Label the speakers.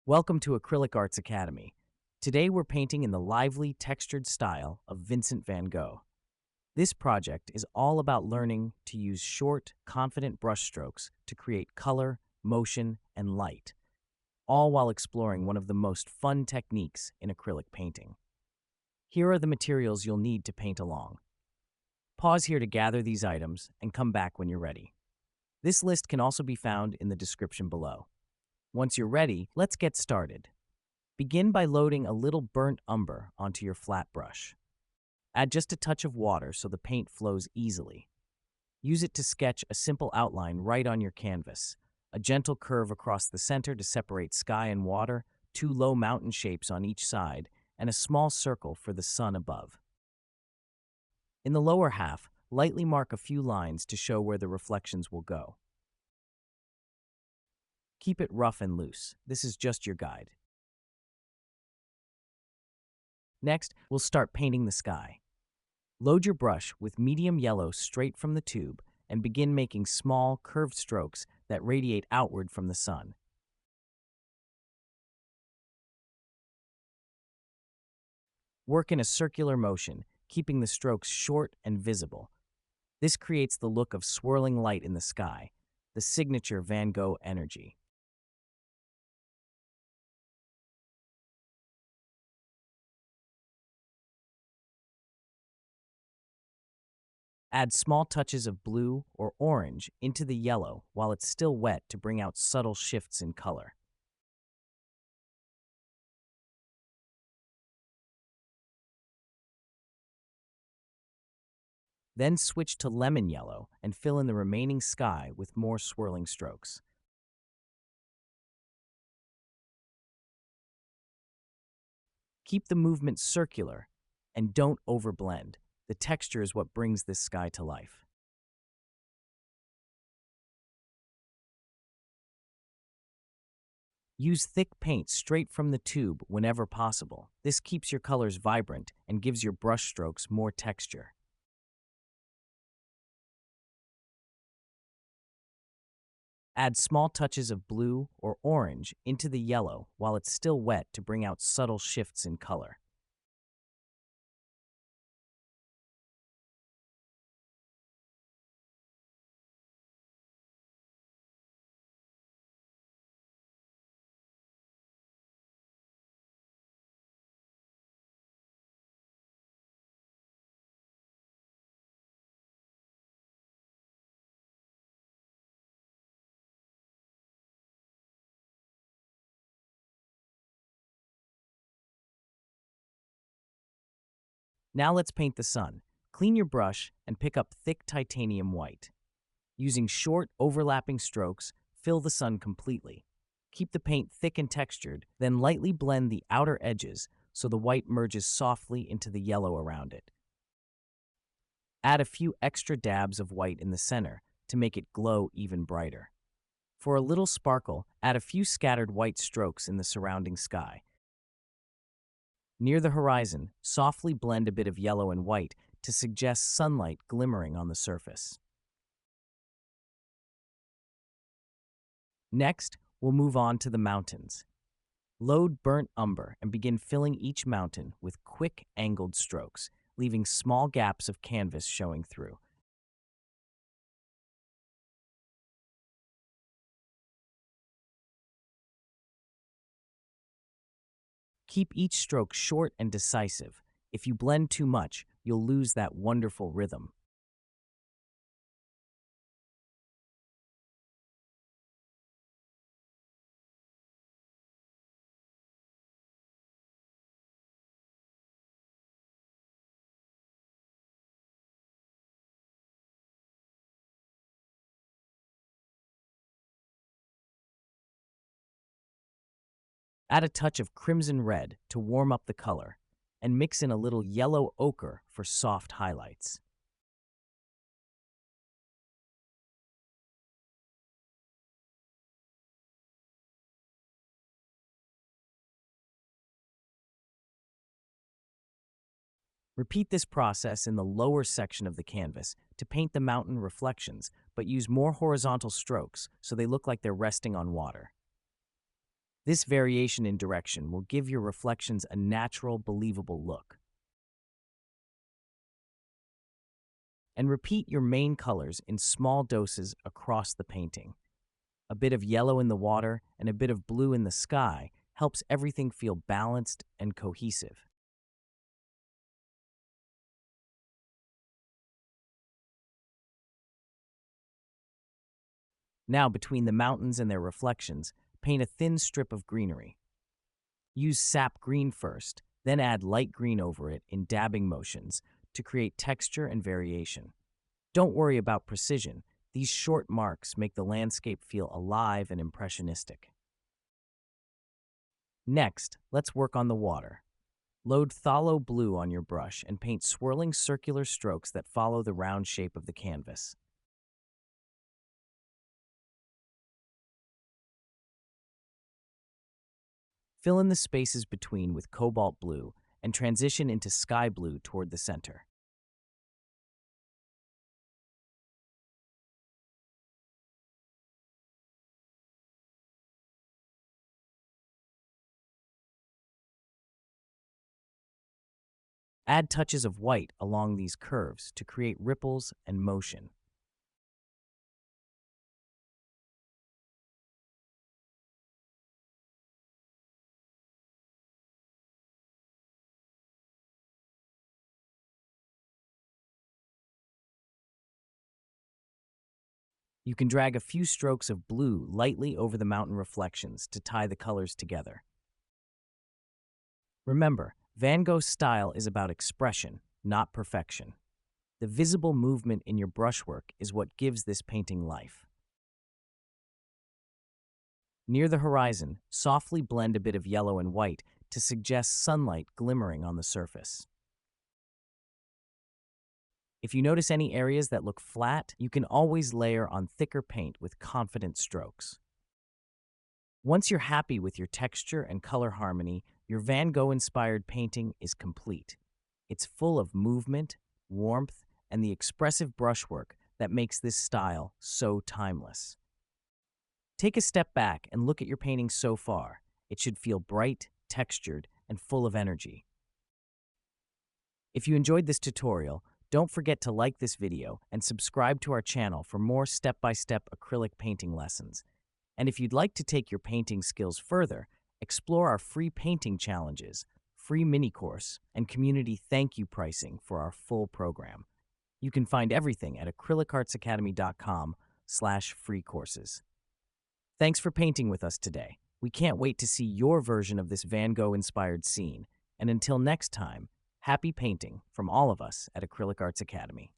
Speaker 1: Welcome to Acrylic Arts Academy. Today we're painting in the lively, textured style of Vincent van Gogh. This project is all about learning to use short, confident brushstrokes to create color, motion, and light, all while exploring one of the most fun techniques in acrylic painting. Here are the materials you'll need to paint along. Pause here to gather these items and come back when you're ready. This list can also be found in the description below. Once you're ready, let's get started. Begin by loading a little burnt umber onto your flat brush. Add just a touch of water so the paint flows easily. Use it to sketch a simple outline right on your canvas, a gentle curve across the center to separate sky and water, two low mountain shapes on each side, and a small circle for the sun above. In the lower half, lightly mark a few lines to show where the reflections will go. Keep it rough and loose. This is just your guide. Next, we'll start painting the sky. Load your brush with medium yellow straight from the tube and begin making small, curved strokes that radiate outward from the sun. Work in a circular motion, keeping the strokes short and visible. This creates the look of swirling light in the sky, the signature Van Gogh energy. Add small touches of blue or orange into the yellow while it's still wet to bring out subtle shifts in color. Then switch to lemon yellow and fill in the remaining sky with more swirling strokes. Keep the movement circular and don't overblend. The texture is what brings this sky to life. Use thick paint straight from the tube whenever possible. This keeps your colors vibrant and gives your brush strokes more texture. Add small touches of blue or orange into the yellow while it's still wet to bring out subtle shifts in color. Now let's paint the sun. Clean your brush and pick up thick titanium white. Using short, overlapping strokes, fill the sun completely. Keep the paint thick and textured, then lightly blend the outer edges so the white merges softly into the yellow around it. Add a few extra dabs of white in the center to make it glow even brighter. For a little sparkle, add a few scattered white strokes in the surrounding sky. Near the horizon, softly blend a bit of yellow and white to suggest sunlight glimmering on the surface. Next, we'll move on to the mountains. Load burnt umber and begin filling each mountain with quick, angled strokes, leaving small gaps of canvas showing through. Keep each stroke short and decisive. If you blend too much, you'll lose that wonderful rhythm. Add a touch of crimson red to warm up the color, and mix in a little yellow ochre for soft highlights. Repeat this process in the lower section of the canvas to paint the mountain reflections, but use more horizontal strokes so they look like they're resting on water. This variation in direction will give your reflections a natural, believable look. And repeat your main colors in small doses across the painting. A bit of yellow in the water and a bit of blue in the sky helps everything feel balanced and cohesive. Now, between the mountains and their reflections, paint a thin strip of greenery. Use sap green first, then add light green over it in dabbing motions to create texture and variation. Don't worry about precision. These short marks make the landscape feel alive and impressionistic. Next, let's work on the water. Load phthalo blue on your brush and paint swirling circular strokes that follow the round shape of the canvas. Fill in the spaces between with cobalt blue and transition into sky blue toward the center. Add touches of white along these curves to create ripples and motion. You can drag a few strokes of blue lightly over the mountain reflections to tie the colors together. Remember, Van Gogh's style is about expression, not perfection. The visible movement in your brushwork is what gives this painting life. Near the horizon, softly blend a bit of yellow and white to suggest sunlight glimmering on the surface. If you notice any areas that look flat, you can always layer on thicker paint with confident strokes. Once you're happy with your texture and color harmony, your Van Gogh-inspired painting is complete. It's full of movement, warmth, and the expressive brushwork that makes this style so timeless. Take a step back and look at your painting so far. It should feel bright, textured, and full of energy. If you enjoyed this tutorial, don't forget to like this video and subscribe to our channel for more step-by-step acrylic painting lessons. And if you'd like to take your painting skills further, explore our free painting challenges, free mini course, and community thank you pricing for our full program. You can find everything at acrylicartsacademy.com/free courses. Thanks for painting with us today. We can't wait to see your version of this Van Gogh-inspired scene. And until next time, happy painting from all of us at Acrylic Arts Academy.